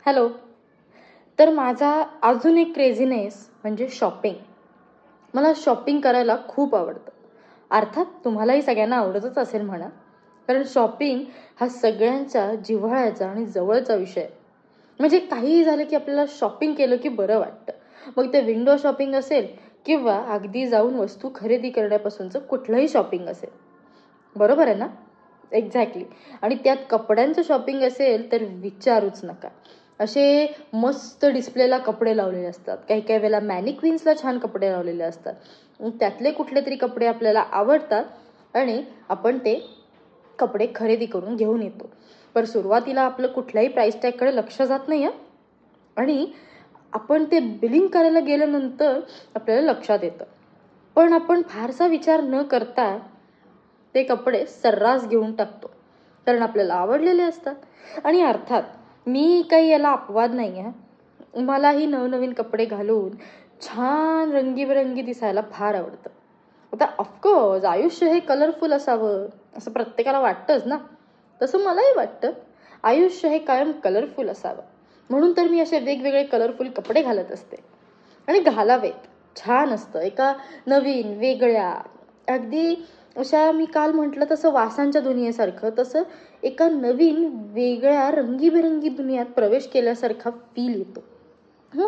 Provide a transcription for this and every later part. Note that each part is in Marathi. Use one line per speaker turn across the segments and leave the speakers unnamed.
हॅलो. तर माझा अजून एक क्रेझीनेस म्हणजे शॉपिंग. मला शॉपिंग करायला खूप आवडतं. अर्थात तुम्हालाही सगळ्यांना आवडतच असेल म्हणा. कारण शॉपिंग हा सगळ्यांच्या जिव्हाळ्याचा आणि जवळचा विषय आहे. म्हणजे काहीही झालं की आपल्याला शॉपिंग केलं की बरं वाटतं. मग ते विंडो शॉपिंग असेल किंवा अगदी जाऊन वस्तू खरेदी करण्यापासूनचं कुठलंही शॉपिंग असेल. बरोबर आहे ना? एक्झॅक्टली. आणि त्यात कपड्यांचं शॉपिंग असेल तर विचारूच नका. असे मस्त डिस्प्लेला कपडे लावलेले असतात. काही काही वेळेला मॅनिक्विन्सला छान कपडे लावलेले असतात. त्यातले कुठले तरी कपडे आपल्याला आवडतात आणि आपण ते कपडे खरेदी करून घेऊन येतो. पण सुरुवातीला आपलं कुठल्याही प्राईस टॅगकडे लक्ष जात नाही. आणि आपण ते बिलिंग करायला गेल्यानंतर आपल्याला लक्षात येतं. पण आपण फारसा विचार न करता ते कपडे सर्रास घेऊन टाकतो. कारण आपल्याला आवडलेले असतात. आणि अर्थात मी काही याला अपवाद नाही आहे. मलाही नवनवीन कपडे घालून छान रंगीबेरंगी दिसायला फार आवडतं. आता ऑफकोर्स आयुष्य हे कलरफुल असावं असं प्रत्येकाला वाटतंच ना. तसं मलाही वाटतं आयुष्य हे कायम कलरफुल असावं. म्हणून तर मी असे वेगवेगळे कलरफुल कपडे घालत असते. आणि घालावेत. छान असतं. एका नवीन वेगळ्या अगदी अशा मी काल म्हटलं तसं वासांच्या दुनियेसारखं तसं एका नवीन वेगळ्या रंगीबेरंगी दुनियात प्रवेश केल्यासारखा फील येतो.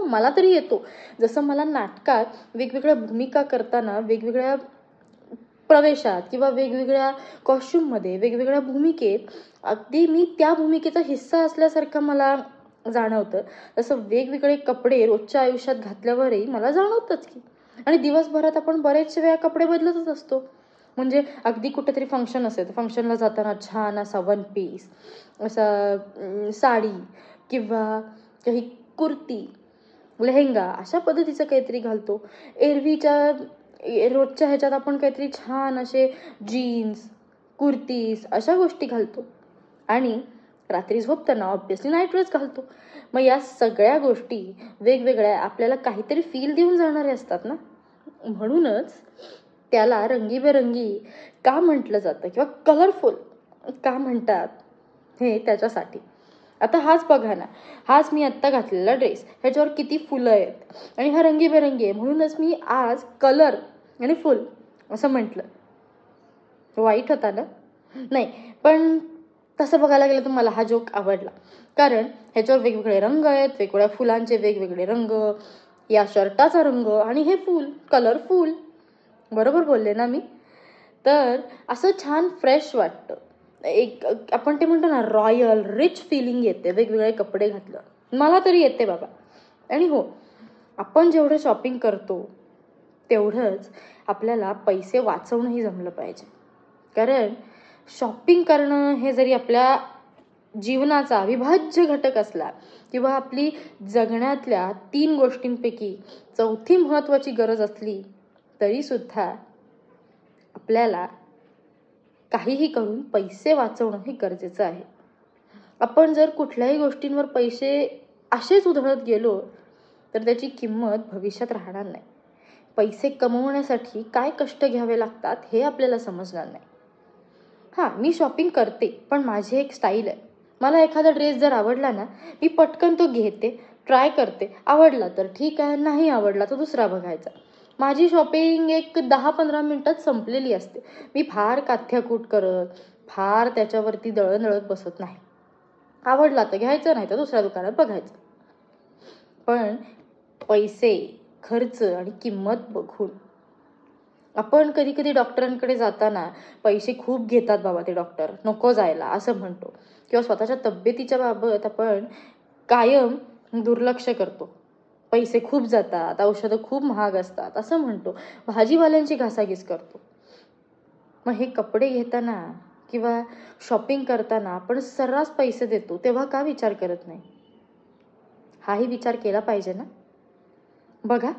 मला तरी येतो. जसं मला नाटकात वेगवेगळ्या भूमिका करताना वेगवेगळ्या प्रवेशात किंवा वेगवेगळ्या कॉस्ट्युममध्ये वेगवेगळ्या भूमिकेत अगदी मी त्या भूमिकेचा हिस्सा असल्यासारखं मला जाणवतं. तसं वेगवेगळे कपडे रोजच्या आयुष्यात घातल्यावरही मला जाणवतंच की. आणि दिवसभरात आपण बरेचशे वेळा कपडे बदलतच असतो. म्हणजे अगदी कुठेतरी फंक्शन असेल तर फंक्शनला जाताना छान असा वन पीस असा साडी किंवा काही कुर्ती लेहेंगा अशा पद्धतीचं काहीतरी घालतो. एरवीच्या रोजच्या ह्याच्यात आपण काहीतरी छान असे जीन्स कुर्तीज अशा गोष्टी घालतो. आणि रात्री झोपताना ऑब्व्हियसली नाईट ड्रेस घालतो. मग या सगळ्या गोष्टी वेगवेगळ्या आपल्याला काहीतरी फील देऊन जाणारे असतात ना. म्हणूनच त्याला रंगीबेरंगी का म्हटलं जातं किंवा कलरफुल का म्हणतात हे त्याच्यासाठी. आता हाच बघा ना. हाच मी आत्ता घातलेला ड्रेस. ह्याच्यावर किती फुलं आहेत आणि हा रंगीबेरंगी आहे. म्हणूनच मी आज कलर आणि फुल असं म्हटलं. वाईट होता ना? नाही. पण तसं बघायला गेलं तर मला हा जोक आवडला. कारण ह्याच्यावर वेगवेगळे रंग आहेत. वेगवेगळ्या फुलांचे वेगवेगळे रंग. या शर्टाचा रंग आणि हे फुल कलरफुल. बरोबर बोलले ना मी? तर असं छान फ्रेश वाटतं. एक आपण ते म्हणतो ना रॉयल रिच फिलिंग येते वेगवेगळे कपडे घातलं. मला तरी येते बाबा. आणि हो, आपण जेवढं शॉपिंग करतो तेवढंच आपल्याला पैसे वाचवणंही जमलं पाहिजे. कारण शॉपिंग करणं हे जरी आपल्या जीवनाचा अविभाज्य घटक असला किंवा आपली जगण्यातल्या 3 गोष्टींपैकी 4थी महत्त्वाची गरज असली तरी सुद्धा आपल्याला काहीही करून पैसे वाचवणं हे गरजेचं आहे. आपण जर कुठल्याही गोष्टींवर पैसे असेच उधळत गेलो तर त्याची किंमत भविष्यात राहणार नाही. पैसे कमवण्यासाठी काय कष्ट घ्यावे लागतात हे आपल्याला समजणार नाही. मी शॉपिंग करते पण माझी एक स्टाईल आहे. मला एखादा ड्रेस जर आवडला ना मी पटकन तो घेते, ट्राय करते. आवडला तर ठीक आहे, नाही आवडला तर दुसरा बघायचा. माझी शॉपिंग एक 10-15 मिनिटात संपलेली असते. मी फार काथ्याकूट करत फार त्याच्यावरती दळणदळत बसत नाही. आवडला तर घ्यायचं, नाही तर दुसऱ्या दुकानात बघायचं. पण पैसे खर्च आणि किंमत बघून आपण कधी कधी डॉक्टरांकडे जाताना पैसे खूप घेतात बाबा ते डॉक्टर, नको जायला असं म्हणतो. किंवा स्वतःच्या तब्येतीच्या बाबत आपण कायम दुर्लक्ष करतो. पैसे खूप जातात, औषधं खूप महाग असतात असं म्हणतो. भाजीवाल्यांची घासाघीस करतो. मग हे कपडे घेताना किंवा शॉपिंग करताना आपण सर्रास पैसे देतो तेव्हा का विचार करत नाही? हाही विचार केला पाहिजे ना. बघा,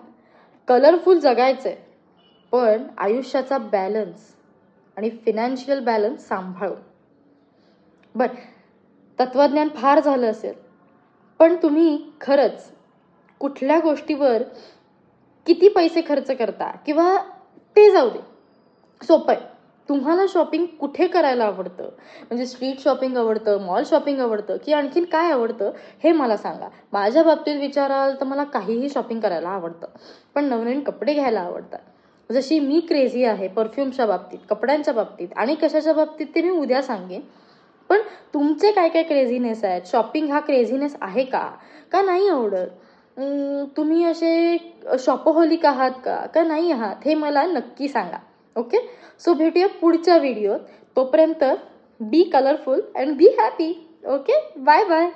कलरफुल जगायचंय पण आयुष्याचा बॅलन्स आणि फिनान्शियल बॅलन्स सांभाळून. बरं, तत्वज्ञान फार झालं असेल पण तुम्ही खरंच कुठल्या गोष्टीवर किती पैसे खर्च करता किंवा ते जाऊ दे, सोपं आहे. तुम्हाला शॉपिंग कुठे करायला आवडतं? म्हणजे स्ट्रीट शॉपिंग आवडतं, मॉल शॉपिंग आवडतं की आणखीन काय आवडतं हे मला सांगा. माझ्या बाबतीत विचाराल तर मला काहीही शॉपिंग करायला आवडतं, पण नवनवीन कपडे घ्यायला आवडतात. जशी मी क्रेझी आहे परफ्यूमच्या बाबतीत, कपड्यांच्या बाबतीत आणि कशाच्या बाबतीत ते मी उद्या सांगेन. पण तुमचे काय काय क्रेझीनेस आहेत? शॉपिंग हा क्रेझीनेस आहे का? का नाही आवडत? तुम्ही असे शॉपहोलिक आहात का नाही आहात? हे मला नक्की सांगा. ओके? सो भेटूया पुढच्या व्हिडिओत. तोपर्यंत be colourful and be happy. Okay? Bye bye.